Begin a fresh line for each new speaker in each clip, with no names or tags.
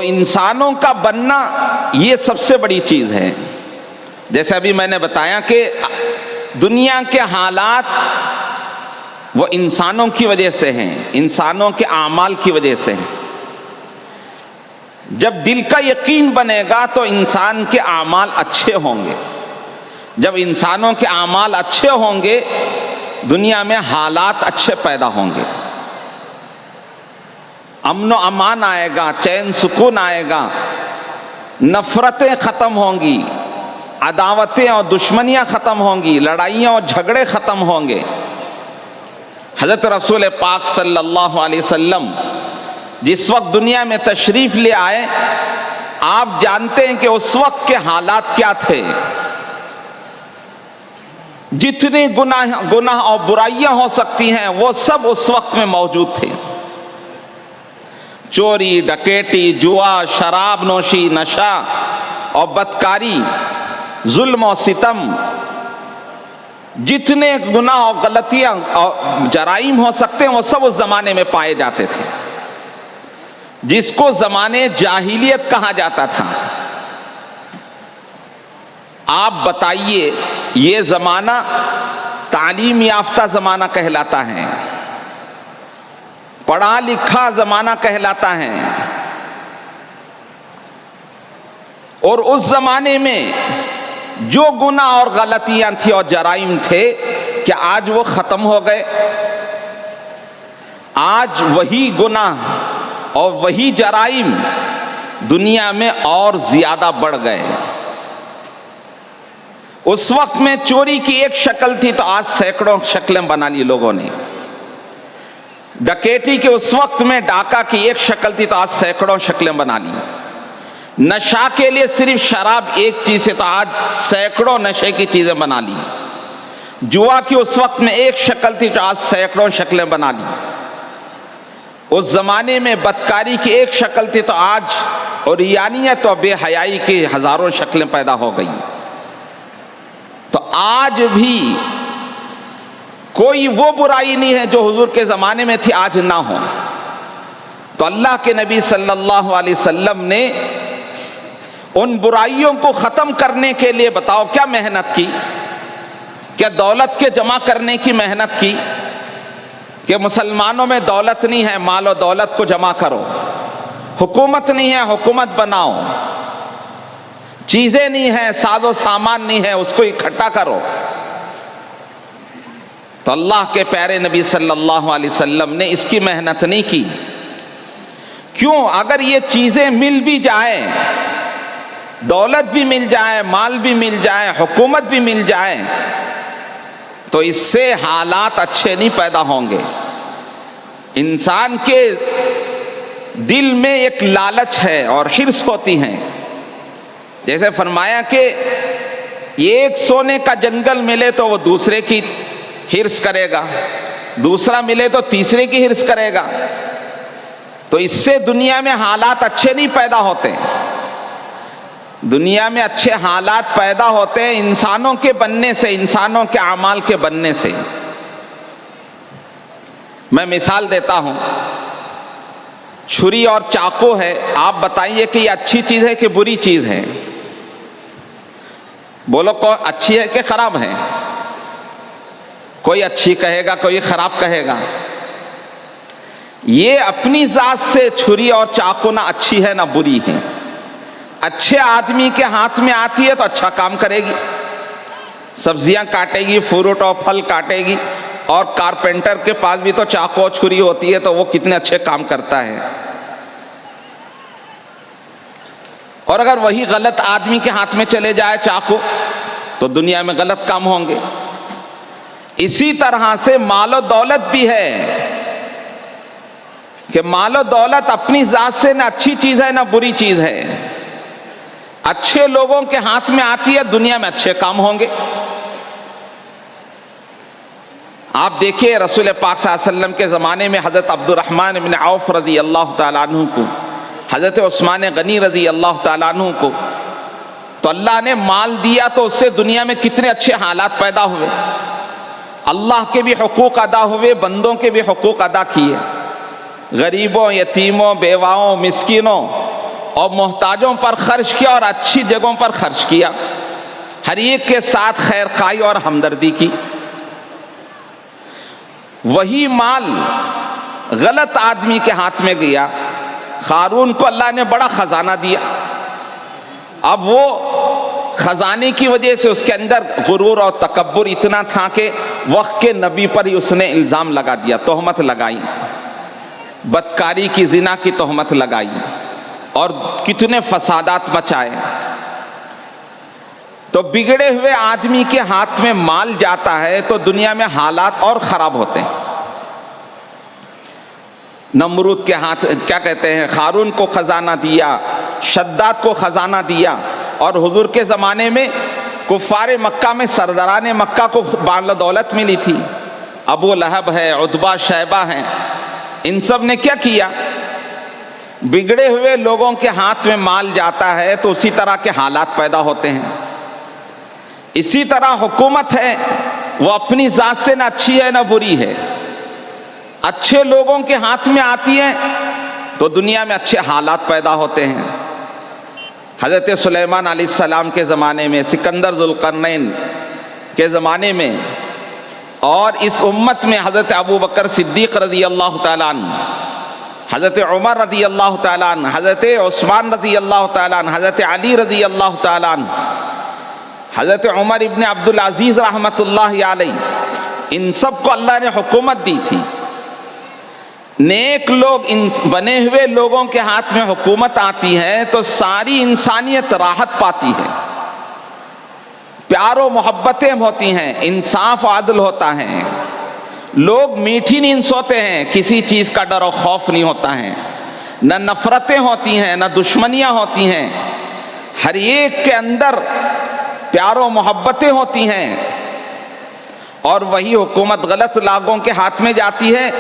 تو انسانوں کا بننا یہ سب سے بڑی چیز ہے. جیسے ابھی میں نے بتایا کہ دنیا کے حالات وہ انسانوں کی وجہ سے ہیں، انسانوں کے اعمال کی وجہ سے ہیں. جب دل کا یقین بنے گا تو انسان کے اعمال اچھے ہوں گے. جب انسانوں کے اعمال اچھے ہوں گے دنیا میں حالات اچھے پیدا ہوں گے، امن و امان آئے گا، چین سکون آئے گا، نفرتیں ختم ہوں گی، عداوتیں اور دشمنیاں ختم ہوں گی، لڑائیاں اور جھگڑے ختم ہوں گے. حضرت رسول پاک صلی اللہ علیہ وسلم جس وقت دنیا میں تشریف لے آئے، آپ جانتے ہیں کہ اس وقت کے حالات کیا تھے. جتنے گناہ اور برائیاں ہو سکتی ہیں وہ سب اس وقت میں موجود تھے. چوری، ڈکیٹی، جوا، شراب نوشی، نشہ اور بدکاری، ظلم و ستم، جتنے گناہ اور غلطیاں اور جرائم ہو سکتے ہیں وہ سب اس زمانے میں پائے جاتے تھے، جس کو زمانے جاہلیت کہا جاتا تھا. آپ بتائیے یہ زمانہ تعلیم یافتہ زمانہ کہلاتا ہے، پڑھا لکھا زمانہ کہلاتا ہے، اور اس زمانے میں جو گناہ اور غلطیاں تھی اور جرائم تھے کہ آج وہ ختم ہو گئے. آج وہی گناہ اور وہی جرائم دنیا میں اور زیادہ بڑھ گئے. اس وقت میں چوری کی ایک شکل تھی تو آج سینکڑوں شکلیں بنا لی لوگوں نے. ڈکیتی کے اس وقت میں ڈاکہ کی ایک شکل تھی تو آج سینکڑوں شکلیں بنا لی. نشہ کے لیے صرف شراب ایک چیز ہے تو آج سینکڑوں نشے کی چیزیں بنا لی. جوا کی اس وقت میں ایک شکل تھی تو آج سینکڑوں شکلیں بنا لی. اس زمانے میں بدکاری کی ایک شکل تھی تو آج عریانیت اور بے حیائی کی ہزاروں شکلیں پیدا ہو گئی. تو آج بھی کوئی وہ برائی نہیں ہے جو حضور کے زمانے میں تھی آج نہ ہو. تو اللہ کے نبی صلی اللہ علیہ وسلم نے ان برائیوں کو ختم کرنے کے لیے بتاؤ کیا محنت کی. کیا دولت کے جمع کرنے کی محنت کی کہ مسلمانوں میں دولت نہیں ہے، مال و دولت کو جمع کرو. حکومت نہیں ہے، حکومت بناؤ. چیزیں نہیں ہیں، ساز و سامان نہیں ہے، اس کو اکٹھا کرو. تو اللہ کے پیارے نبی صلی اللہ علیہ وسلم نے اس کی محنت نہیں کی. کیوں؟ اگر یہ چیزیں مل بھی جائیں، دولت بھی مل جائے، مال بھی مل جائے، حکومت بھی مل جائے، تو اس سے حالات اچھے نہیں پیدا ہوں گے. انسان کے دل میں ایک لالچ ہے اور حرص ہوتی ہے. جیسے فرمایا کہ ایک سونے کا جنگل ملے تو وہ دوسرے کی حرص کرے گا، دوسرا ملے تو تیسرے کی حرص کرے گا. تو اس سے دنیا میں حالات اچھے نہیں پیدا ہوتے. دنیا میں اچھے حالات پیدا ہوتے ہیں انسانوں کے بننے سے، انسانوں کے اعمال کے بننے سے. میں مثال دیتا ہوں. چھری اور چاقو ہے، آپ بتائیے کہ یہ اچھی چیز ہے کہ بری چیز ہے؟ بولو کوئی اچھی ہے کہ خراب ہے؟ کوئی اچھی کہے گا، کوئی خراب کہے گا. یہ اپنی ذات سے چھری اور چاقو نہ اچھی ہے نہ بری ہے. اچھے آدمی کے ہاتھ میں آتی ہے تو اچھا کام کرے گی، سبزیاں کاٹے گی، فروٹ اور پھل کاٹے گی. اور کارپینٹر کے پاس بھی تو چاقو اور چھری ہوتی ہے تو وہ کتنے اچھے کام کرتا ہے. اور اگر وہی غلط آدمی کے ہاتھ میں چلے جائے چاقو تو دنیا میں غلط کام ہوں گے. اسی طرح سے مال و دولت بھی ہے کہ مال و دولت اپنی ذات سے نہ اچھی چیز ہے نہ بری چیز ہے. اچھے لوگوں کے ہاتھ میں آتی ہے دنیا میں اچھے کام ہوں گے. آپ دیکھیے رسول پاک صلی اللہ علیہ وسلم کے زمانے میں حضرت عبد الرحمن بن عوف رضی اللہ تعالیٰ عنہ کو، حضرت عثمان غنی رضی اللہ تعالیٰ عنہ کو تو اللہ نے مال دیا تو اس سے دنیا میں کتنے اچھے حالات پیدا ہوئے. اللہ کے بھی حقوق ادا ہوئے، بندوں کے بھی حقوق ادا کیے. غریبوں، یتیموں، بیواؤں، مسکینوں اور محتاجوں پر خرچ کیا اور اچھی جگہوں پر خرچ کیا، ہر ایک کے ساتھ خیر خواہی اور ہمدردی کی۔ وہی مال غلط آدمی کے ہاتھ میں گیا۔ قارون کو اللہ نے بڑا خزانہ دیا، اب وہ خزانے کی وجہ سے اس کے اندر غرور اور تکبر اتنا تھا کہ وقت کے نبی پر ہی اس نے الزام لگا دیا، تہمت لگائی، بدکاری کی، زنا کی تہمت لگائی اور کتنے فسادات مچائے۔ تو بگڑے ہوئے آدمی کے ہاتھ میں مال جاتا ہے تو دنیا میں حالات اور خراب ہوتے ہیں۔ نمرود کے ہاتھ کیا کہتے ہیں، قارون کو خزانہ دیا، شداد کو خزانہ دیا، اور حضور کے زمانے میں کفار مکہ میں سرداران مکہ کو مال و دولت ملی تھی، ابو لہب ہے، عتبہ شیبہ ہیں، ان سب نے کیا کیا؟ بگڑے ہوئے لوگوں کے ہاتھ میں مال جاتا ہے تو اسی طرح کے حالات پیدا ہوتے ہیں۔ اسی طرح حکومت ہے، وہ اپنی ذات سے نہ اچھی ہے نہ بری ہے، اچھے لوگوں کے ہاتھ میں آتی ہے تو دنیا میں اچھے حالات پیدا ہوتے ہیں۔ حضرت سلیمان علیہ السلام کے زمانے میں، سکندر ذوالقرنین کے زمانے میں، اور اس امت میں حضرت ابو بکر صدیق رضی اللہ تعالیٰ عنہ، حضرت عمر رضی اللہ تعالیٰ عنہ، حضرت عثمان رضی اللہ تعالیٰ عنہ، حضرت علی رضی اللہ تعالیٰ عنہ، حضرت عمر ابن عبدالعزیز رحمۃ اللہ علیہ، ان سب کو اللہ نے حکومت دی تھی۔ نیک لوگ، بنے ہوئے لوگوں کے ہاتھ میں حکومت آتی ہے تو ساری انسانیت راحت پاتی ہے، پیار و محبتیں ہوتی ہیں، انصاف و عدل ہوتا ہے، لوگ میٹھی نیند سوتے ہیں، کسی چیز کا ڈر و خوف نہیں ہوتا ہے، نہ نفرتیں ہوتی ہیں، نہ دشمنیاں ہوتی ہیں، ہر ایک کے اندر پیار و محبتیں ہوتی ہیں۔ اور وہی حکومت غلط لوگوں کے ہاتھ میں جاتی ہے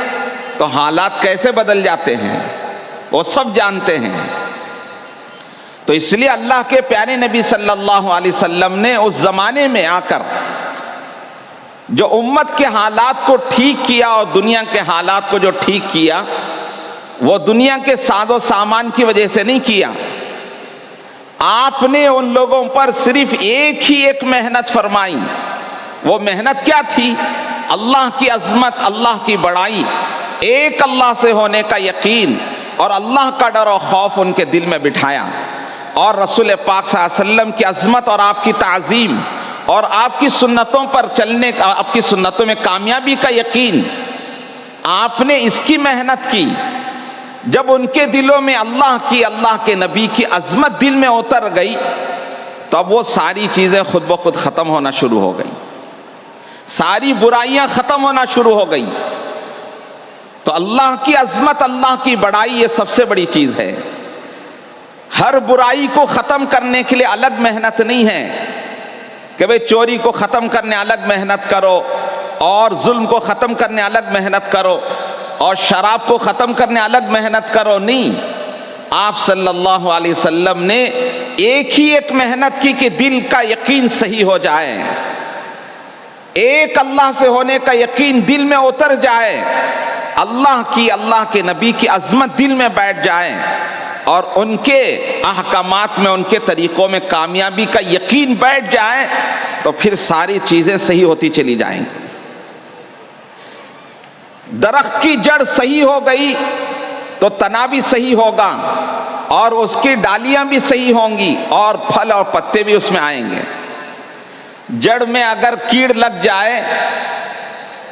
تو حالات کیسے بدل جاتے ہیں وہ سب جانتے ہیں۔ تو اس لیے اللہ کے پیارے نبی صلی اللہ علیہ وسلم نے اس زمانے میں آ کر جو امت کے حالات کو ٹھیک کیا اور دنیا کے حالات کو جو ٹھیک کیا، وہ دنیا کے ساز و سامان کی وجہ سے نہیں کیا۔ آپ نے ان لوگوں پر صرف ایک محنت فرمائی۔ وہ محنت کیا تھی؟ اللہ کی عظمت، اللہ کی بڑائی، ایک اللہ سے ہونے کا یقین اور اللہ کا ڈر و خوف ان کے دل میں بٹھایا، اور رسول پاک صلی اللہ علیہ وسلم کی عظمت اور آپ کی تعظیم اور آپ کی سنتوں پر چلنے کا، آپ کی سنتوں میں کامیابی کا یقین، آپ نے اس کی محنت کی۔ جب ان کے دلوں میں اللہ کے نبی کی عظمت دل میں اتر گئی تو اب وہ ساری چیزیں خود بخود ختم ہونا شروع ہو گئی، ساری برائیاں ختم ہونا شروع ہو گئی۔ تو اللہ کی عظمت، اللہ کی بڑائی، یہ سب سے بڑی چیز ہے۔ ہر برائی کو ختم کرنے کے لیے الگ محنت نہیں ہے کہ بھئی چوری کو ختم کرنے الگ محنت کرو، اور ظلم کو ختم کرنے الگ محنت کرو، اور شراب کو ختم کرنے الگ محنت کرو، نہیں۔ آپ صلی اللہ علیہ وسلم نے ایک محنت کی کہ دل کا یقین صحیح ہو جائے، ایک اللہ سے ہونے کا یقین دل میں اتر جائے، اللہ کے نبی کی عظمت دل میں بیٹھ جائے، اور ان کے احکامات میں، ان کے طریقوں میں کامیابی کا یقین بیٹھ جائے، تو پھر ساری چیزیں صحیح ہوتی چلی جائیں گی۔ درخت کی جڑ صحیح ہو گئی تو تنا بھی صحیح ہوگا، اور اس کی ڈالیاں بھی صحیح ہوں گی، اور پھل اور پتے بھی اس میں آئیں گے۔ جڑ میں اگر کیڑ لگ جائے،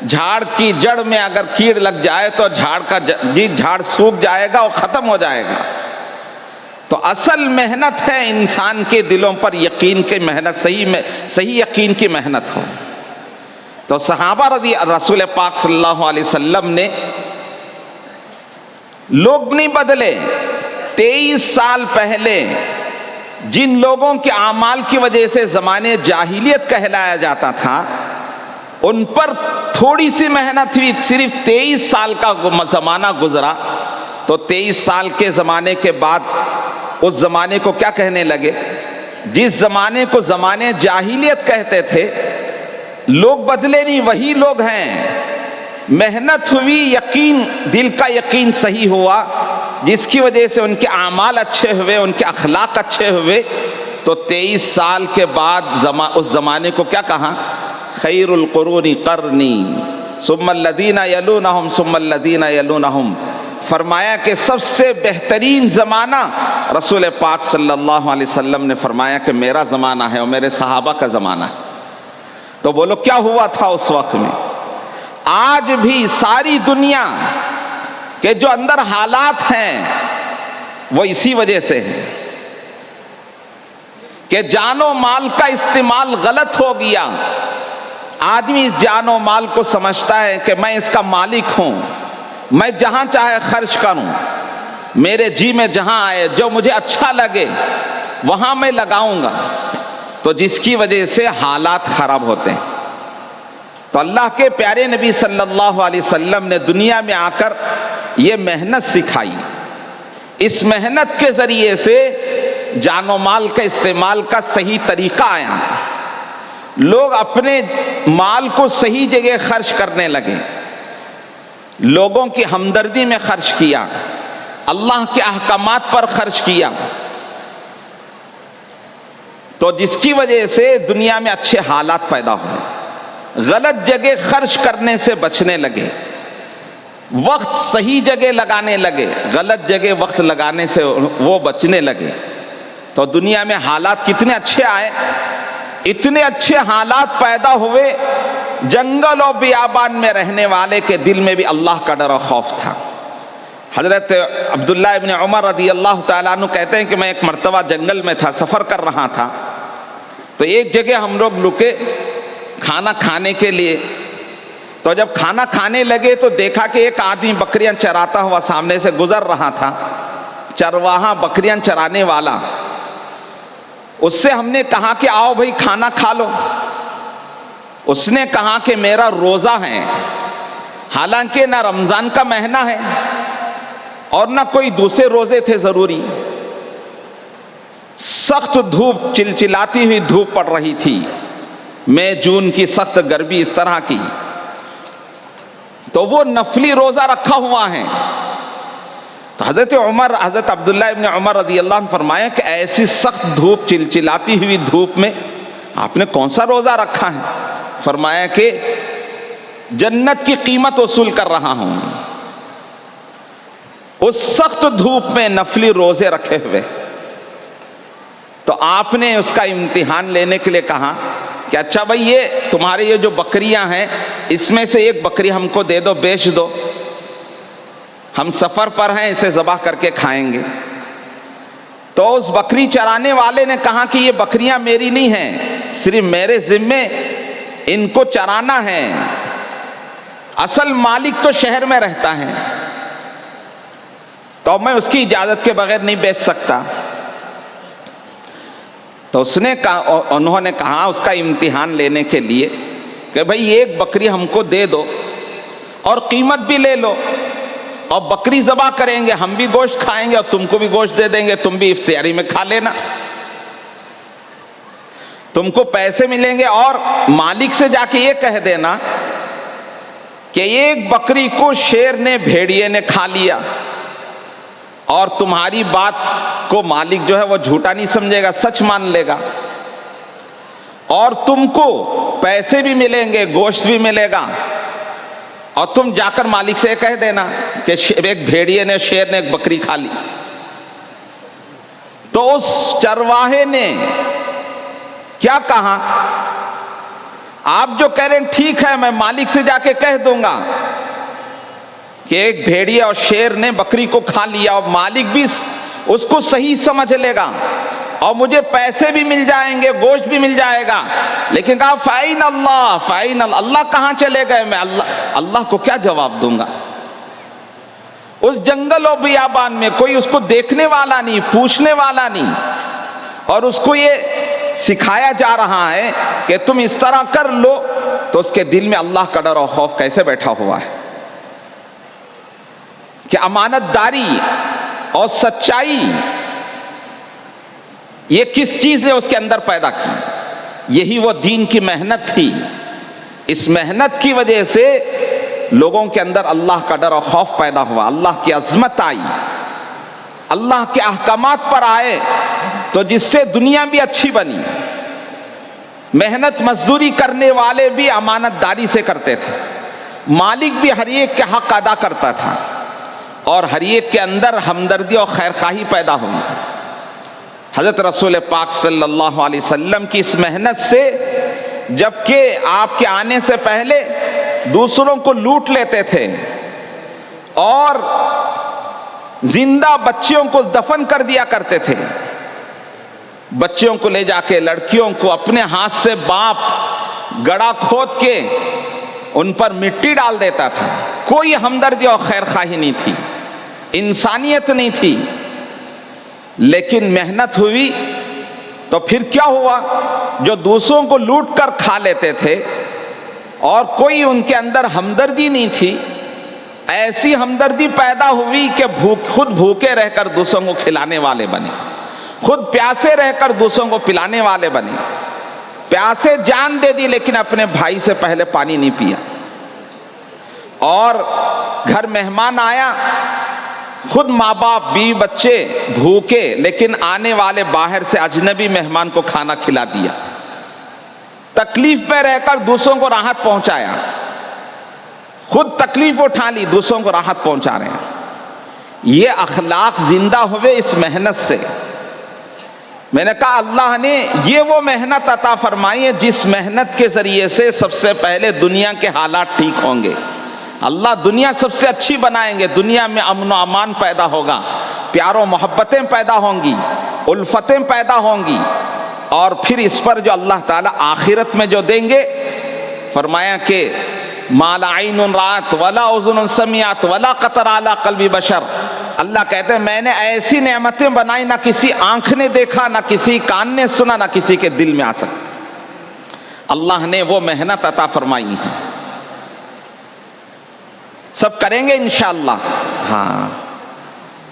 جھاڑ کی جڑ میں اگر کیڑ لگ جائے تو جھاڑ سوکھ جائے گا اور ختم ہو جائے گا۔ تو اصل محنت ہے انسان کے دلوں پر یقین کی محنت، صحیح یقین کی محنت ہو۔ تو صحابہ رسول پاک صلی اللہ علیہ وسلم نے، لوگ نہیں بدلے۔ 23 سال پہلے جن لوگوں کے اعمال کی وجہ سے زمانے جاہلیت کہلایا جاتا تھا، ان پر تھوڑی سی محنت ہوئی، صرف 23 سال کا زمانہ گزرا، تو 23 سال کے زمانے کے بعد اس زمانے کو کیا کہنے لگے؟ جس زمانے کو زمانے جاہلیت کہتے تھے، لوگ بدلے نہیں، وہی لوگ ہیں۔ محنت ہوئی، یقین، دل کا یقین صحیح ہوا، جس کی وجہ سے ان کے اعمال اچھے ہوئے، ان کے اخلاق اچھے ہوئے، تو 23 سال کے بعد اس زمانے کو کیا کہا؟ خیر القرون قرنی ثم الذین یلونہم ثم الذین یلونہم، فرمایا کہ سب سے بہترین زمانہ رسول پاک صلی اللہ علیہ وسلم نے فرمایا کہ میرا زمانہ ہے اور میرے صحابہ کا زمانہ ہے۔ تو بولو کیا ہوا تھا اس وقت میں؟ آج بھی ساری دنیا کے جو اندر حالات ہیں وہ اسی وجہ سے ہے کہ جان و مال کا استعمال غلط ہو گیا۔ آدمی اس جان و مال کو سمجھتا ہے کہ میں اس کا مالک ہوں، میں جہاں چاہے خرچ کروں، میرے جی میں جہاں آئے، جو مجھے اچھا لگے وہاں میں لگاؤں گا، تو جس کی وجہ سے حالات خراب ہوتے ہیں۔ تو اللہ کے پیارے نبی صلی اللہ علیہ وسلم نے دنیا میں آ کر یہ محنت سکھائی۔ اس محنت کے ذریعے سے جان و مال کا استعمال کا صحیح طریقہ آیا، لوگ اپنے مال کو صحیح جگہ خرچ کرنے لگے، لوگوں کی ہمدردی میں خرچ کیا، اللہ کے احکامات پر خرچ کیا، تو جس کی وجہ سے دنیا میں اچھے حالات پیدا ہوئے۔ غلط جگہ خرچ کرنے سے بچنے لگے، وقت صحیح جگہ لگانے لگے، غلط جگہ وقت لگانے سے وہ بچنے لگے، تو دنیا میں حالات کتنے اچھے آئے، اتنے اچھے حالات پیدا ہوئے، جنگل و بیابان میں رہنے والے کے دل میں بھی اللہ کا ڈر و خوف تھا۔ حضرت عبداللہ ابن عمر رضی اللہ تعالیٰ عنہ کہتے ہیں کہ میں ایک مرتبہ جنگل میں تھا، سفر کر رہا تھا، تو ایک جگہ ہم لوگ رکے کھانا کھانے کے لیے، تو جب کھانا کھانے لگے تو دیکھا کہ ایک آدمی بکریاں چراتا ہوا سامنے سے گزر رہا تھا، چرواہا بکریاں چرانے والا۔ اس سے ہم نے کہا کہ آؤ بھائی کھانا کھا لو۔ اس نے کہا کہ میرا روزہ ہے، حالانکہ نہ رمضان کا مہینہ ہے اور نہ کوئی دوسرے روزے تھے ضروری۔ سخت دھوپ، چلچلاتی ہوئی دھوپ پڑ رہی تھی، مئی جون کی سخت گرمی اس طرح کی، تو وہ نفلی روزہ رکھا ہوا ہے۔ تو حضرت عبداللہ ابن عمر رضی اللہ عنہ فرمایا کہ ایسی سخت دھوپ، چلچلاتی ہوئی دھوپ میں آپ نے کون سا روزہ رکھا ہے؟ فرمایا کہ جنت کی قیمت وصول کر رہا ہوں۔ اس سخت دھوپ میں نفلی روزے رکھے ہوئے، تو آپ نے اس کا امتحان لینے کے لیے کہا کہ اچھا بھائی یہ تمہارے یہ جو بکریاں ہیں اس میں سے ایک بکری ہم کو دے دو، بیچ دو، ہم سفر پر ہیں، اسے ذبح کر کے کھائیں گے۔ تو اس بکری چرانے والے نے کہا کہ یہ بکریاں میری نہیں ہیں، صرف میرے ذمے ان کو چرانا ہے، اصل مالک تو شہر میں رہتا ہے، تو میں اس کی اجازت کے بغیر نہیں بیچ سکتا۔ تو انہوں نے کہا اس کا امتحان لینے کے لیے کہ بھئی ایک بکری ہم کو دے دو اور قیمت بھی لے لو، اور بکری ذبح کریں گے، ہم بھی گوشت کھائیں گے اور تم کو بھی گوشت دے دیں گے، تم بھی افطاری میں کھا لینا، تم کو پیسے ملیں گے، اور مالک سے جا کے یہ کہہ دینا کہ ایک بکری کو شیر نے، بھیڑیے نے کھا لیا، اور تمہاری بات کو مالک جو ہے وہ جھوٹا نہیں سمجھے گا، سچ مان لے گا، اور تم کو پیسے بھی ملیں گے، گوشت بھی ملے گا، اور تم جا کر مالک سے کہہ دینا کہ ایک بھیڑیے نے، شیر نے ایک بکری کھا لی۔ تو اس چرواہے نے کیا کہا؟ آپ جو کہہ رہے ہیں ٹھیک ہے، میں مالک سے جا کے کہہ دوں گا کہ ایک بھیڑیے اور شیر نے بکری کو کھا لیا، اور مالک بھی اس کو صحیح سمجھ لے گا، اور مجھے پیسے بھی مل جائیں گے، گوشت بھی مل جائے گا، لیکن کہا فَأَيْنَ اللَّهُ فَأَيْنَ اللَّهُ، اللہ کہاں چلے گئے، میں اللہ کو کیا جواب دوں گا؟ اس جنگل و بیابان میں کوئی اس کو دیکھنے والا نہیں، پوچھنے والا نہیں، اور اس کو یہ سکھایا جا رہا ہے کہ تم اس طرح کر لو، تو اس کے دل میں اللہ کا ڈر و خوف کیسے بیٹھا ہوا ہے کہ امانت داری اور سچائی یہ کس چیز نے اس کے اندر پیدا کی؟ یہی وہ دین کی محنت تھی۔ اس محنت کی وجہ سے لوگوں کے اندر اللہ کا ڈر اور خوف پیدا ہوا، اللہ کی عظمت آئی، اللہ کے احکامات پر آئے تو جس سے دنیا بھی اچھی بنی. محنت مزدوری کرنے والے بھی امانت داری سے کرتے تھے, مالک بھی ہر ایک کے حق ادا کرتا تھا, اور ہر ایک کے اندر ہمدردی اور خیرخواہی پیدا ہوئی. حضرت رسول پاک صلی اللہ علیہ وسلم کی اس محنت سے, جبکہ آپ کے آنے سے پہلے دوسروں کو لوٹ لیتے تھے اور زندہ بچیوں کو دفن کر دیا کرتے تھے, بچیوں کو لے جا کے, لڑکیوں کو اپنے ہاتھ سے باپ گڑھا کھود کے ان پر مٹی ڈال دیتا تھا, کوئی ہمدردی اور خیرخواہی نہیں تھی, انسانیت نہیں تھی. لیکن محنت ہوئی تو پھر کیا ہوا, جو دوسروں کو لوٹ کر کھا لیتے تھے اور کوئی ان کے اندر ہمدردی نہیں تھی, ایسی ہمدردی پیدا ہوئی کہ خود بھوکے رہ کر دوسروں کو کھلانے والے بنے, خود پیاسے رہ کر دوسروں کو پلانے والے بنے. پیاسے جان دے دی لیکن اپنے بھائی سے پہلے پانی نہیں پیا. اور گھر مہمان آیا, خود ماں باپ بیوی بچے بھوکے, لیکن آنے والے باہر سے اجنبی مہمان کو کھانا کھلا دیا. تکلیف میں رہ کر دوسروں کو راحت پہنچایا, خود تکلیف اٹھا لی, دوسروں کو راحت پہنچا رہے ہیں. یہ اخلاق زندہ ہوئے اس محنت سے. میں نے کہا اللہ نے یہ وہ محنت عطا فرمائی ہے جس محنت کے ذریعے سے سب سے پہلے دنیا کے حالات ٹھیک ہوں گے. اللہ دنیا سب سے اچھی بنائیں گے, دنیا میں امن و امان پیدا ہوگا, پیار و محبتیں پیدا ہوں گی, الفتیں پیدا ہوں گی, اور پھر اس پر جو اللہ تعالیٰ آخرت میں جو دیں گے, فرمایا کہ ما لا عین رأت ولا اذن سمعت ولا خطر علی قلب بشر. اللہ کہتے ہیں میں نے ایسی نعمتیں بنائی نہ کسی آنکھ نے دیکھا, نہ کسی کان نے سنا, نہ کسی کے دل میں آ سکتا. اللہ نے وہ محنت عطا فرمائی ہے. سب کریں گے انشاءاللہ. ہاں,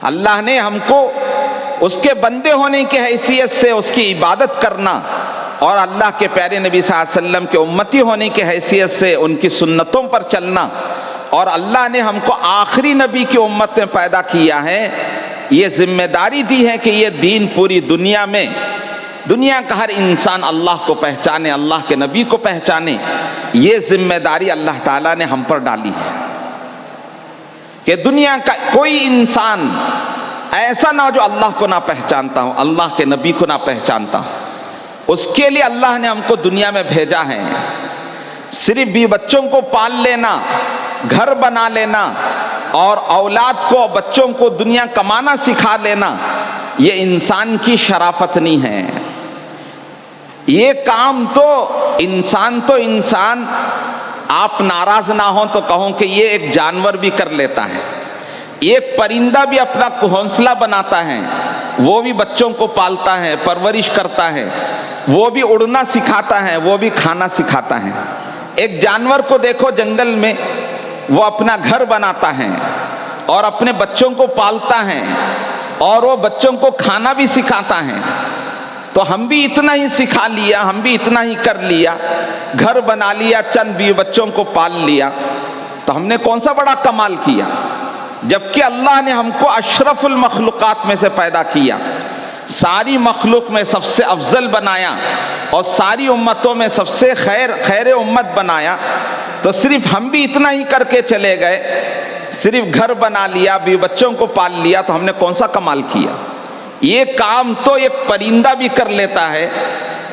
اللہ نے ہم کو اس کے بندے ہونے کی حیثیت سے اس کی عبادت کرنا اور اللہ کے پیارے نبی صلی اللہ علیہ وسلم کے امتی ہونے کی حیثیت سے ان کی سنتوں پر چلنا, اور اللہ نے ہم کو آخری نبی کی امت میں پیدا کیا ہے, یہ ذمہ داری دی ہے کہ یہ دین پوری دنیا میں, دنیا کا ہر انسان اللہ کو پہچانے, اللہ کے نبی کو پہچانے. یہ ذمہ داری اللہ تعالیٰ نے ہم پر ڈالی ہے کہ دنیا کا کوئی انسان ایسا نہ ہو جو اللہ کو نہ پہچانتا ہو, اللہ کے نبی کو نہ پہچانتا ہو. اس کے لیے اللہ نے ہم کو دنیا میں بھیجا ہے. صرف بھی بچوں کو پال لینا, گھر بنا لینا اور اولاد کو, بچوں کو دنیا کمانا سکھا لینا, یہ انسان کی شرافت نہیں ہے. یہ کام تو انسان آپ ناراض نہ ہوں تو کہوں کہ یہ ایک جانور بھی کر لیتا ہے. ایک پرندہ بھی اپنا گھونسلہ بناتا ہے, وہ بھی بچوں کو پالتا ہے, پرورش کرتا ہے, وہ بھی اڑنا سکھاتا ہے, وہ بھی کھانا سکھاتا ہے. ایک جانور کو دیکھو جنگل میں, وہ اپنا گھر بناتا ہے اور اپنے بچوں کو پالتا ہے اور وہ بچوں کو کھانا بھی سکھاتا ہے. تو ہم بھی اتنا ہی سکھا لیا, ہم بھی اتنا ہی کر لیا, گھر بنا لیا, چند بیوی بچوں کو پال لیا, تو ہم نے کون سا بڑا کمال کیا؟ جبکہ اللہ نے ہم کو اشرف المخلوقات میں سے پیدا کیا, ساری مخلوق میں سب سے افضل بنایا اور ساری امتوں میں سب سے خیر امت بنایا. تو صرف ہم بھی اتنا ہی کر کے چلے گئے, صرف گھر بنا لیا, بیوی بچوں کو پال لیا, تو ہم نے کون سا کمال کیا؟ یہ کام تو ایک پرندہ بھی کر لیتا ہے,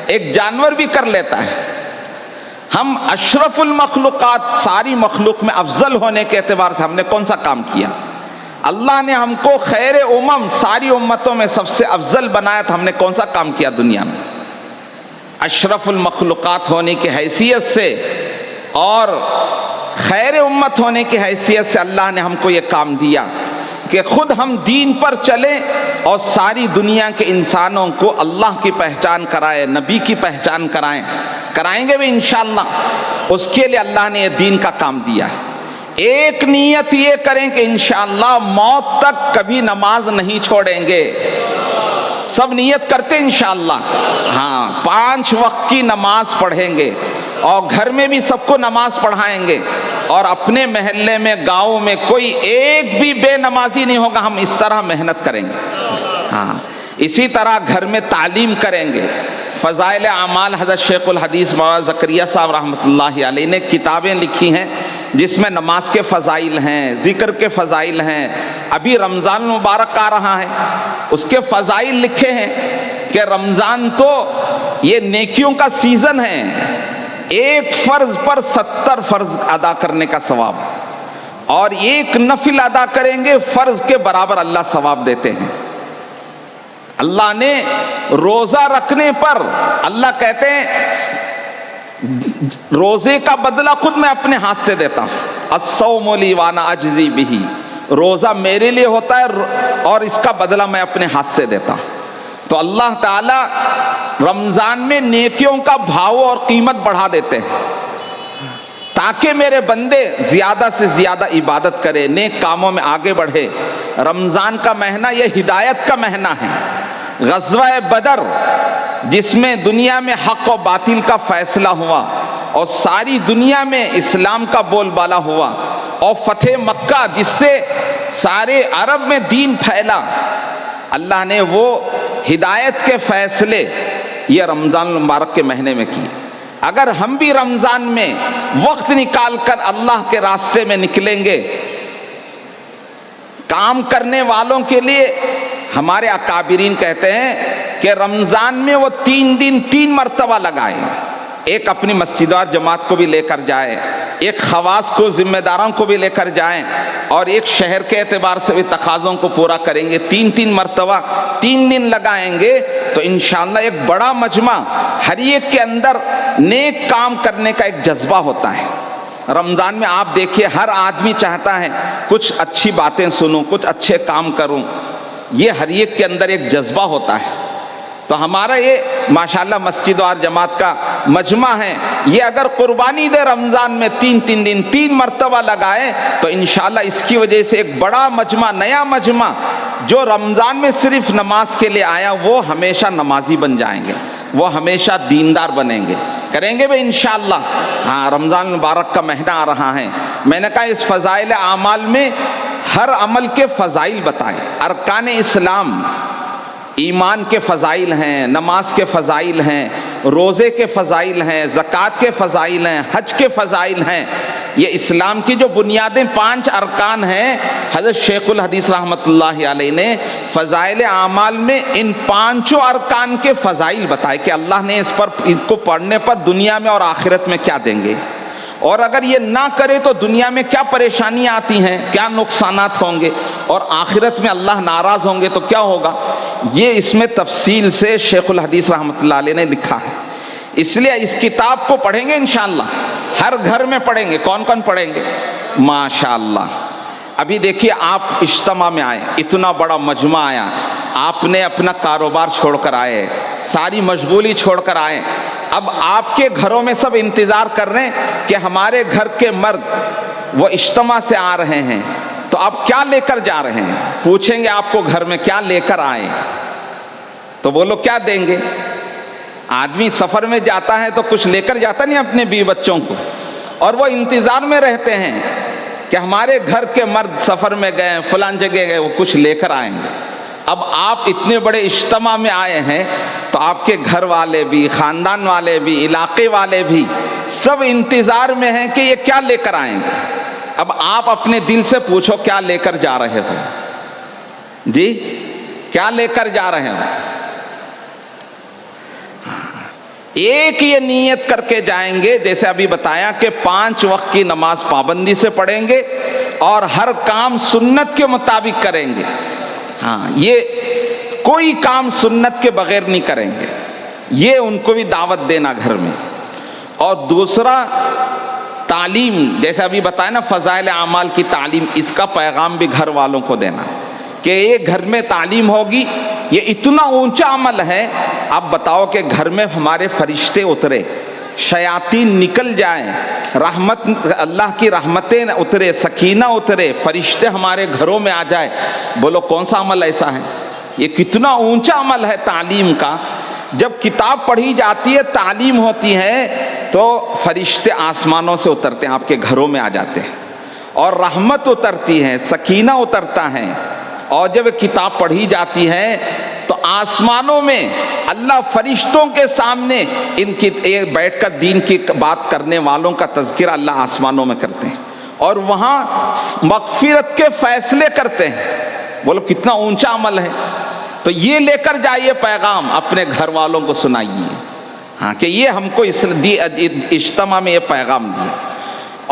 ایک جانور بھی کر لیتا ہے. ہم اشرف المخلوقات, ساری مخلوق میں افضل ہونے کے اعتبار سے ہم نے کون سا کام کیا؟ اللہ نے ہم کو خیر امم, ساری امتوں میں سب سے افضل بنایا, تو ہم نے کون سا کام کیا دنیا میں؟ اشرف المخلوقات ہونے کی حیثیت سے اور خیر امت ہونے کی حیثیت سے اللہ نے ہم کو یہ کام دیا کہ خود ہم دین پر چلیں اور ساری دنیا کے انسانوں کو اللہ کی پہچان کرائیں, نبی کی پہچان کرائیں گے بھی انشاءاللہ. اس کے لیے اللہ نے یہ دین کا کام دیا ہے. ایک نیت یہ کریں کہ انشاءاللہ موت تک کبھی نماز نہیں چھوڑیں گے. سب نیت کرتے انشاءاللہ. ہاں, 5 وقت کی نماز پڑھیں گے اور گھر میں بھی سب کو نماز پڑھائیں گے, اور اپنے محلے میں, گاؤں میں کوئی ایک بھی بے نمازی نہیں ہوگا. ہم اس طرح محنت کریں گے. ہاں اسی طرح گھر میں تعلیم کریں گے. فضائل اعمال حضرت شیخ الحدیث مولانا زکریا صاحب رحمۃ اللہ علیہ نے کتابیں لکھی ہیں جس میں نماز کے فضائل ہیں، ذکر کے فضائل ہیں. ابھی رمضان مبارک آ رہا ہے، اس کے فضائل لکھے ہیں کہ رمضان تو یہ نیکیوں کا سیزن ہے، ایک فرض پر 70 فرض ادا کرنے کا ثواب، اور ایک نفل ادا کریں گے فرض کے برابر اللہ ثواب دیتے ہیں. اللہ نے روزہ رکھنے پر اللہ کہتے ہیں روزے کا بدلہ خود میں اپنے ہاتھ سے دیتا ہوں. الصوم لی وانا اجزی بہ، روزہ میرے لیے ہوتا ہے اور اس کا بدلہ میں اپنے ہاتھ سے دیتا ہوں. تو اللہ تعالی رمضان میں نیکیوں کا بھاؤ اور قیمت بڑھا دیتے ہیں تاکہ میرے بندے زیادہ سے زیادہ عبادت کرے، نیک کاموں میں آگے بڑھے. رمضان کا مہینہ یہ ہدایت کا مہینہ ہے. غزوہ بدر جس میں دنیا میں حق و باطل کا فیصلہ ہوا اور ساری دنیا میں اسلام کا بول بالا ہوا، اور فتح مکہ جس سے سارے عرب میں دین پھیلا، اللہ نے وہ ہدایت کے فیصلے یہ رمضان المبارک کے مہینے میں کیے. اگر ہم بھی رمضان میں وقت نکال کر اللہ کے راستے میں نکلیں گے، کام کرنے والوں کے لیے ہمارے اکابرین کہتے ہیں کہ رمضان میں وہ 3 دن 3 مرتبہ لگائیں. ایک اپنی مسجد اور جماعت کو بھی لے کر جائیں، ایک خواص کو ذمہ داروں کو بھی لے کر جائیں، اور ایک شہر کے اعتبار سے بھی تقاضوں کو پورا کریں گے. 3 مرتبہ 3 دن لگائیں گے تو انشاءاللہ ایک بڑا مجمع، ہر ایک کے اندر نیک کام کرنے کا ایک جذبہ ہوتا ہے. رمضان میں آپ دیکھیے ہر آدمی چاہتا ہے کچھ اچھی باتیں سنوں، کچھ اچھے کام کروں، یہ ہر ایک کے اندر ایک جذبہ ہوتا ہے. تو ہمارا یہ ماشاءاللہ مسجد اور جماعت کا مجمع ہے، یہ اگر قربانی دے رمضان میں 3 دن 3 مرتبہ لگائے تو انشاءاللہ اس کی وجہ سے ایک بڑا مجمع، نیا مجمع جو رمضان میں صرف نماز کے لیے آیا وہ ہمیشہ نمازی بن جائیں گے، وہ ہمیشہ دیندار بنیں گے، کریں گے بھی انشاءاللہ. ہاں رمضان مبارک کا مہینہ آ رہا ہے. میں نے کہا اس فضائل اعمال میں ہر عمل کے فضائل بتائے. ارکان اسلام، ایمان کے فضائل ہیں، نماز کے فضائل ہیں، روزے کے فضائل ہیں، زکوٰۃ کے فضائل ہیں، حج کے فضائل ہیں. یہ اسلام کی جو بنیادیں 5 ارکان ہیں، حضرت شیخ الحدیث رحمۃ اللہ علیہ نے فضائل اعمال میں ان 5 ارکان کے فضائل بتائے کہ اللہ نے اس کو پڑھنے پر دنیا میں اور آخرت میں کیا دیں گے، اور اگر یہ نہ کرے تو دنیا میں کیا پریشانیاں آتی ہیں، کیا نقصانات ہوں گے، اور آخرت میں اللہ ناراض ہوں گے تو کیا ہوگا. یہ اس میں تفصیل سے شیخ الحدیث رحمۃ اللہ علیہ نے لکھا ہے. اس لیے اس کتاب کو پڑھیں گے انشاءاللہ، ہر گھر میں پڑھیں گے. کون کون پڑھیں گے؟ ماشاءاللہ. ابھی دیکھیے آپ اجتماع میں آئے، اتنا بڑا مجمع آیا، آپ نے اپنا کاروبار چھوڑ کر آئے، ساری مشغولی چھوڑ کر آئے. اب آپ کے گھروں میں سب انتظار کر رہے ہیں کہ ہمارے گھر کے مرد وہ اجتماع سے آ رہے ہیں تو آپ کیا لے کر جا رہے ہیں. پوچھیں گے آپ کو گھر میں کیا لے کر آئے تو بولو کیا دیں گے. آدمی سفر میں جاتا ہے تو کچھ لے کر جاتا نہیں اپنے بیوی بچوں کو، اور وہ انتظار میں رہتے ہیں کہ ہمارے گھر کے مرد سفر میں گئے، فلان جگہ گئے، وہ کچھ لے کر آئیں گے. اب آپ اتنے بڑے اجتماع میں آئے ہیں تو آپ کے گھر والے بھی، خاندان والے بھی، علاقے والے بھی سب انتظار میں ہیں کہ یہ کیا لے کر آئیں گے. اب آپ اپنے دل سے پوچھو کیا لے کر جا رہے ہو جی، کیا لے کر جا رہے ہو. ایک یہ نیت کر کے جائیں گے جیسے ابھی بتایا کہ 5 وقت کی نماز پابندی سے پڑھیں گے اور ہر کام سنت کے مطابق کریں گے. ہاں یہ کوئی کام سنت کے بغیر نہیں کریں گے، یہ ان کو بھی دعوت دینا گھر میں. اور دوسرا تعلیم، جیسے ابھی بتایا نا فضائل اعمال کی تعلیم، اس کا پیغام بھی گھر والوں کو دینا کہ یہ گھر میں تعلیم ہوگی. یہ اتنا اونچا عمل ہے. آپ بتاؤ کہ گھر میں ہمارے فرشتے اترے، شیاطین نکل جائیں، رحمت اللہ کی رحمتیں اترے، سکینہ اترے، فرشتے ہمارے گھروں میں آ جائے، بولو کون سا عمل ایسا ہے. یہ کتنا اونچا عمل ہے تعلیم کا. جب کتاب پڑھی جاتی ہے، تعلیم ہوتی ہے تو فرشتے آسمانوں سے اترتے ہیں، آپ کے گھروں میں آ جاتے ہیں، اور رحمت اترتی ہے، سکینہ اترتا ہے، اور جب کتاب پڑھی جاتی ہے تو آسمانوں میں اللہ فرشتوں کے سامنے ان کی بیٹھ کر دین کی بات کرنے والوں کا تذکرہ اللہ آسمانوں میں کرتے ہیں، اور وہاں مغفرت کے فیصلے کرتے ہیں۔ بولو کتنا اونچا عمل ہے۔ تو یہ لے کر جائیے پیغام، اپنے گھر والوں کو سنائیے، ہاں کہ یہ ہم کو اس اجتماع میں یہ پیغام دیا،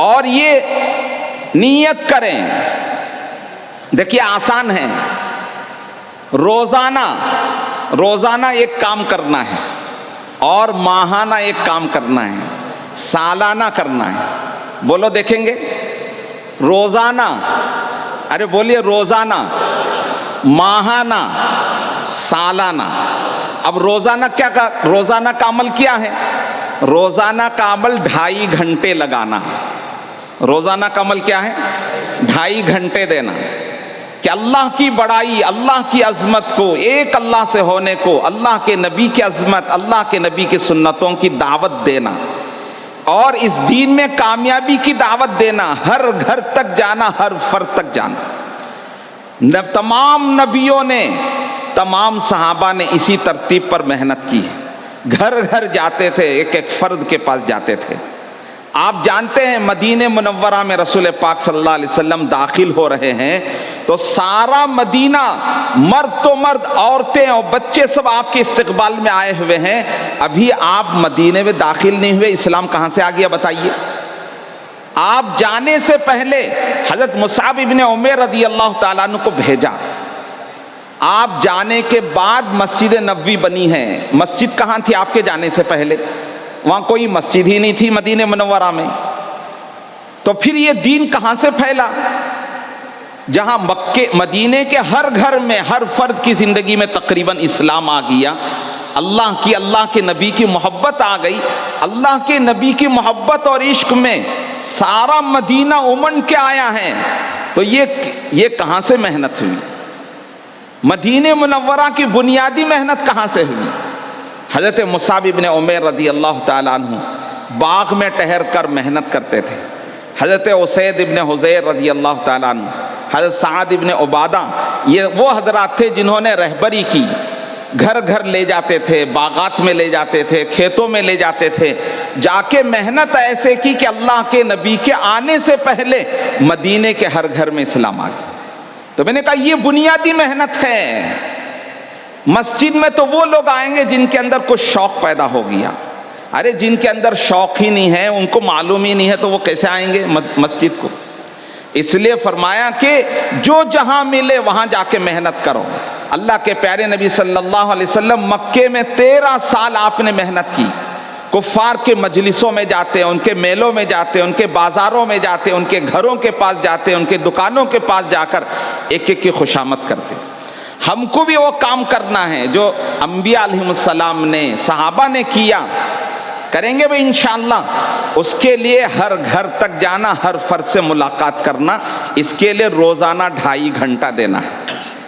اور یہ نیت کریں۔ دیکھیے آسان ہے، روزانہ ایک کام کرنا ہے، اور ماہانہ ایک کام کرنا ہے، سالانہ کرنا ہے۔ بولو دیکھیں گے، روزانہ، ارے بولیے روزانہ، ماہانہ، سالانہ۔ اب روزانہ روزانہ کا عمل کیا ہے؟ روزانہ کا عمل 2.5 گھنٹے لگانا۔ روزانہ کا عمل کیا ہے؟ 2.5 گھنٹے دینا، کہ اللہ کی بڑائی، اللہ کی عظمت کو، ایک اللہ سے ہونے کو، اللہ کے نبی کی عظمت، اللہ کے نبی کی سنتوں کی دعوت دینا، اور اس دین میں کامیابی کی دعوت دینا، ہر گھر تک جانا، ہر فرد تک جانا۔ تمام نبیوں نے، تمام صحابہ نے اسی ترتیب پر محنت کی ہے، گھر گھر جاتے تھے، ایک ایک فرد کے پاس جاتے تھے۔ آپ جانتے ہیں مدینہ منورہ میں رسول پاک صلی اللہ علیہ وسلم داخل ہو رہے ہیں تو سارا مدینہ، مرد تو مرد، عورتیں اور بچے سب آپ کے استقبال میں آئے ہوئے ہیں۔ ابھی آپ مدینے میں داخل نہیں ہوئے، اسلام کہاں سے آ گیا بتائیے؟ آپ جانے سے پہلے حضرت مصعب ابن عمیر رضی اللہ تعالیٰ عنہ کو بھیجا۔ آپ جانے کے بعد مسجد نبوی بنی ہے۔ مسجد کہاں تھی آپ کے جانے سے پہلے؟ وہاں کوئی مسجد ہی نہیں تھی مدینہ منورہ میں۔ تو پھر یہ دین کہاں سے پھیلا؟ جہاں مدینے کے ہر گھر میں، ہر فرد کی زندگی میں تقریباً اسلام آ گیا، اللہ کے نبی کی محبت آ گئی۔ اللہ کے نبی کی محبت اور عشق میں سارا مدینہ امنڈ کے آیا ہے۔ تو یہ کہاں سے محنت ہوئی؟ مدینہ منورہ کی بنیادی محنت کہاں سے ہوئی؟ حضرت مصعب ابن عمیر رضی اللہ تعالیٰ عنہ باغ میں ٹہر کر محنت کرتے تھے۔ حضرت اسید ابن حضیر رضی اللہ تعالیٰ عنہ، حضرت سعد ابن عبادہ، یہ وہ حضرات تھے جنہوں نے رہبری کی، گھر گھر لے جاتے تھے، باغات میں لے جاتے تھے، کھیتوں میں لے جاتے تھے، جا کے محنت ایسے کی کہ اللہ کے نبی کے آنے سے پہلے مدینے کے ہر گھر میں اسلام آ گیا۔ تو میں نے کہا یہ بنیادی محنت ہے۔ مسجد میں تو وہ لوگ آئیں گے جن کے اندر کچھ شوق پیدا ہو گیا۔ ارے جن کے اندر شوق ہی نہیں ہے، ان کو معلوم ہی نہیں ہے، تو وہ کیسے آئیں گے مسجد کو؟ اس لیے فرمایا کہ جو جہاں ملے وہاں جا کے محنت کرو۔ اللہ کے پیارے نبی صلی اللہ علیہ وسلم مکے میں 13 سال آپ نے محنت کی، کفار کے مجلسوں میں جاتے، ان کے میلوں میں جاتے، ان کے بازاروں میں جاتے، ان کے گھروں کے پاس جاتے، ان کے دکانوں کے پاس جا کر ایک ایک کی خوشامد کرتے۔ ہم کو بھی وہ کام کرنا ہے جو انبیاء علیہ السلام نے، صحابہ نے کیا، کریں گے بھی انشاءاللہ۔ اس کے لیے ہر گھر تک جانا، ہر فرد سے ملاقات کرنا، اس کے لیے روزانہ 2.5 گھنٹہ دینا ہے۔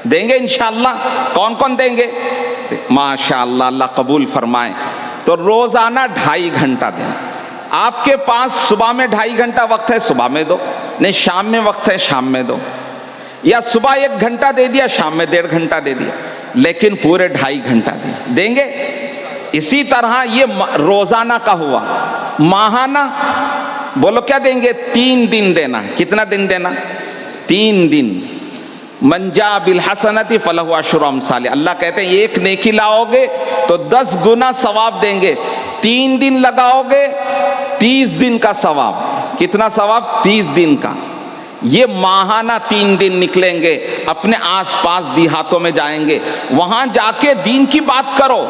دیں گے انشاءاللہ؟ کون کون دیں گے؟ ماشاءاللہ، اللہ قبول فرمائے۔ تو روزانہ 2.5 گھنٹہ دینا۔ آپ کے پاس صبح میں 2.5 گھنٹہ وقت ہے، صبح میں دو، نہیں شام میں وقت ہے، شام میں دو، یا صبح 1 گھنٹہ دے دیا، شام میں 1.5 گھنٹہ دے دیا، لیکن پورے 2.5 گھنٹہ دیں گے۔ اسی طرح یہ روزانہ کا ہوا۔ ماہانہ بولو کیا دیں گے؟ 3 دن دینا ہے۔ کتنا دن دینا؟ 3 دن۔ من جاء بالحسنۃ فلہ عشر امثالها۔ اللہ کہتے ہیں ایک نیکی لاؤ گے تو 10 گنا ثواب دیں گے۔ 3 دن لگاؤ گے 30 دن کا ثواب۔ کتنا ثواب؟ 30 دن کا۔ یہ ماہانہ 3 دن نکلیں گے، اپنے آس پاس دیہاتوں میں جائیں گے، وہاں جا کے دین کی بات کرو۔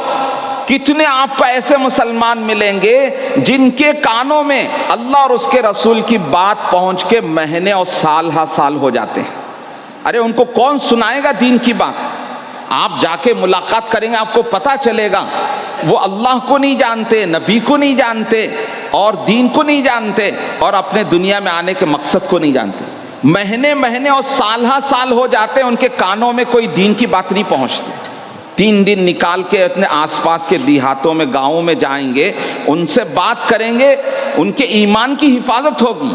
کتنے آپ کو ایسے مسلمان ملیں گے جن کے کانوں میں اللہ اور اس کے رسول کی بات پہنچ کے مہینے اور سال ہا سال ہو جاتے ہیں۔ ارے ان کو کون سنائے گا دین کی بات؟ آپ جا کے ملاقات کریں گے، آپ کو پتہ چلے گا وہ اللہ کو نہیں جانتے، نبی کو نہیں جانتے، اور دین کو نہیں جانتے، اور اپنے دنیا میں آنے کے مقصد کو نہیں جانتے۔ مہینے اور سال ہا سال ہو جاتے ہیں، ان کے کانوں میں کوئی دین کی بات نہیں پہنچتی۔ 3 دن نکال کے اپنے آس پاس کے دیہاتوں میں، گاؤں میں جائیں گے، ان سے بات کریں گے، ان کے ایمان کی حفاظت ہوگی،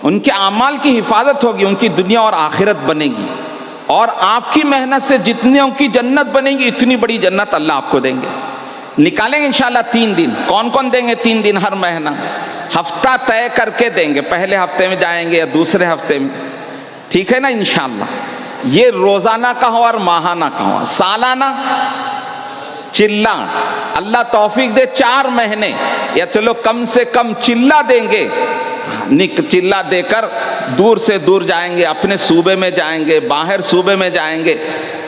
ان کے اعمال کی حفاظت ہوگی، ان کی دنیا اور آخرت بنے گی۔ اور آپ کی محنت سے جتنیوں کی جنت بنے گی اتنی بڑی جنت اللہ آپ کو دیں گے. نکالیں گے انشاءاللہ 3 دن. کون کون دیں گے 3 دن ہر مہینہ؟ ہفتہ طے کر کے دیں گے, پہلے ہفتے میں جائیں گے یا دوسرے ہفتے میں, ٹھیک ہے نا انشاءاللہ. یہ روزانہ کا ہو اور ماہانہ کا ہو. سالانہ چلہ, اللہ توفیق دے 4 مہینے یا چلو کم سے کم چلہ دیں گے, چلہ دے کر دور سے دور جائیں گے, اپنے صوبے میں جائیں گے, باہر صوبے میں جائیں گے.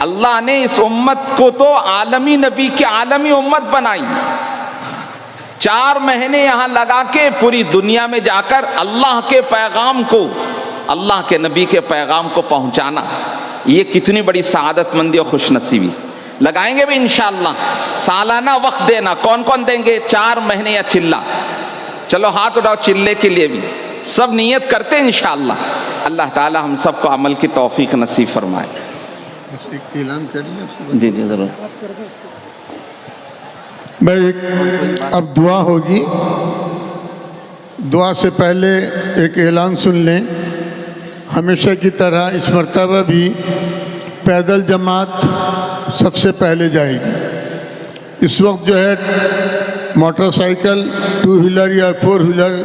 اللہ نے اس امت کو تو عالمی نبی کی عالمی امت بنائی. 4 مہینے یہاں لگا کے پوری دنیا میں جا کر اللہ کے پیغام کو, اللہ کے نبی کے پیغام کو پہنچانا, یہ کتنی بڑی سعادت مندی اور خوش نصیبی. لگائیں گے بھی انشاءاللہ. سالانہ وقت دینا, کون کون دیں گے؟ 4 مہینے یا چلہ. چلو ہاتھ اٹھاؤ چلے کے لیے بھی, سب نیت کرتے ہیں انشاءاللہ. اللہ تعالی ہم سب کو عمل کی توفیق نصیب فرمائے.
ایک اعلان کر لیں.
جی جی ضرور.
اب دعا ہوگی. دعا سے پہلے ایک اعلان سن لیں. ہمیشہ کی طرح اس مرتبہ بھی پیدل جماعت سب سے پہلے جائے گی. اس وقت جو ہے موٹر سائیکل 2 ویلر یا 4 ویلر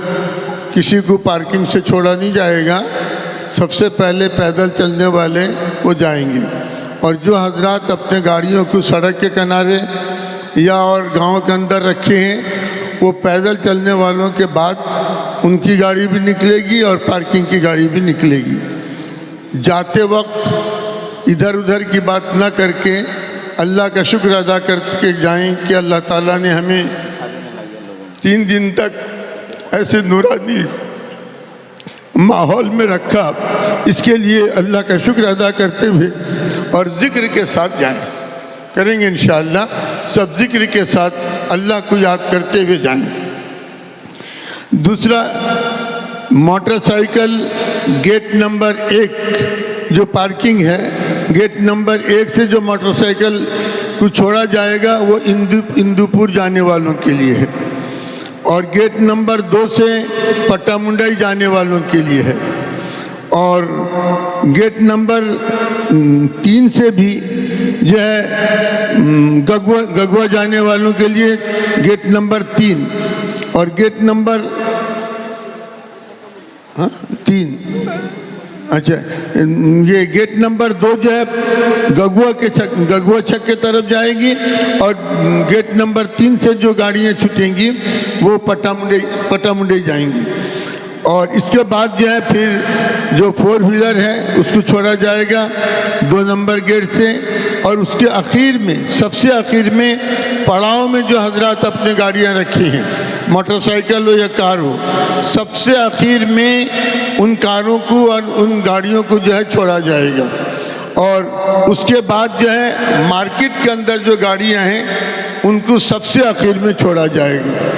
کسی کو پارکنگ سے چھوڑا نہیں جائے گا. سب سے پہلے پیدل چلنے والے وہ جائیں گے. اور جو حضرات اپنے گاڑیوں کو سڑک کے کنارے یا اور گاؤں کے اندر رکھے ہیں, وہ پیدل چلنے والوں کے بعد ان کی گاڑی بھی نکلے گی اور پارکنگ کی گاڑی بھی نکلے گی. جاتے وقت ادھر ادھر کی بات نہ کر کے اللہ کا شکر ادا کر کے جائیں کہ اللہ تعالیٰ نے ہمیں 3 دن تک ایسے نورانی ماحول میں رکھا. اس کے لیے اللہ کا شکر ادا کرتے ہوئے اور ذکر کے ساتھ جائیں. کریں گے انشاءاللہ سب ذکر کے ساتھ اللہ کو یاد کرتے ہوئے جائیں. دوسرا, موٹر سائیکل گیٹ نمبر 1 جو پارکنگ ہے, گیٹ نمبر 1 سے جو موٹر سائیکل کو چھوڑا جائے گا وہ اندوپور جانے والوں کے لیے ہے, اور گیٹ نمبر 2 سے پٹا منڈائی جانے والوں کے لیے ہے, اور گیٹ نمبر 3 سے بھی جو ہے گگوا جانے والوں کے لیے گیٹ نمبر 3, اور گیٹ نمبر 3 اچھا یہ گیٹ نمبر 2 جو ہے گگوا چھک کے طرف جائے گی, اور گیٹ نمبر 3 سے جو گاڑیاں چھوٹیں گی وہ پٹا منڈی جائیں گی. اور اس کے بعد جو ہے پھر جو 4 ویلر ہے اس کو چھوڑا جائے گا 2 نمبر گیٹ سے, اور اس کے اخیر میں سب سے اخیر میں پڑاؤ میں جو حضرات اپنے گاڑیاں رکھی ہیں, موٹر سائیکل ہو یا کار ہو, سب سے اخیر میں ان کاروں کو اور ان گاڑیوں کو جو ہے چھوڑا جائے گا. اور اس کے بعد جو ہے مارکیٹ کے اندر جو گاڑیاں ہیں ان کو سب سے اخیر میں چھوڑا جائے گا.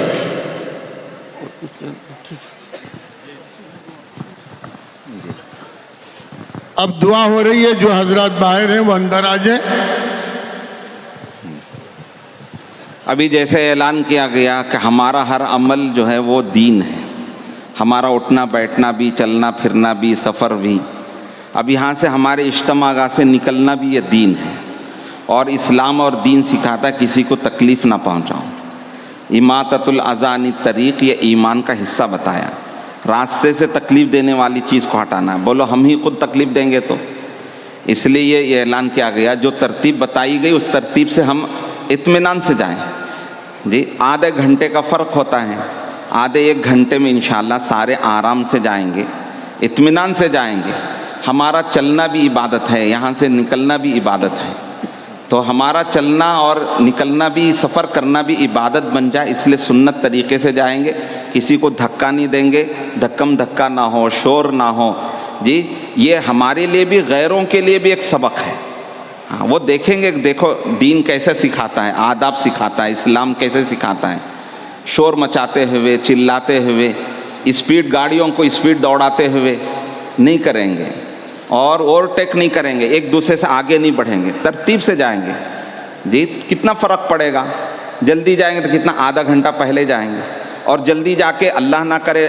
اب دعا ہو رہی ہے, جو حضرات باہر ہیں وہ اندر آ جائیں.
ابھی جیسے اعلان کیا گیا کہ ہمارا ہر عمل جو ہے وہ دین ہے, ہمارا اٹھنا بیٹھنا بھی, چلنا پھرنا بھی, سفر بھی. اب یہاں سے ہمارے اجتماع گاہ سے نکلنا بھی یہ دین ہے, اور اسلام اور دین سکھاتا ہے کسی کو تکلیف نہ پہنچاؤ. اماطۃ الاذی عن الطریق یہ ایمان کا حصہ بتایا. راستے سے تکلیف دینے والی چیز کو ہٹانا ہے. بولو ہم ہی خود تکلیف دیں گے تو, اس لیے یہ اعلان کیا گیا. جو ترتیب بتائی گئی اس ترتیب سے ہم اطمینان سے جائیں. جی آدھے گھنٹے کا فرق ہوتا ہے, آدھے 1 گھنٹے میں انشاءاللہ سارے آرام سے جائیں گے, اطمینان سے جائیں گے. ہمارا چلنا بھی عبادت ہے, یہاں سے نکلنا بھی عبادت ہے. تو ہمارا چلنا اور نکلنا بھی, سفر کرنا بھی عبادت بن جائے, اس لیے سنت طریقے سے جائیں گے. کسی کو دھکا نہیں دیں گے, دھکم دھکا نہ ہو, شور نہ ہو. جی یہ ہمارے لیے بھی غیروں کے لیے بھی ایک سبق ہے. ہاں وہ دیکھیں گے, دیکھو دین کیسے سکھاتا ہے, آداب سکھاتا ہے, اسلام کیسے سکھاتا ہے. شور مچاتے ہوئے, چلاتے ہوئے, اسپیڈ گاڑیوں کو اسپیڈ دوڑاتے ہوئے نہیں کریں گے, اور اوورٹیک نہیں کریں گے, ایک دوسرے سے آگے نہیں بڑھیں گے, ترتیب سے جائیں گے. جی کتنا فرق پڑے گا. جلدی جائیں گے تو کتنا, آدھا گھنٹہ پہلے جائیں گے, اور جلدی جا کے اللہ نہ کرے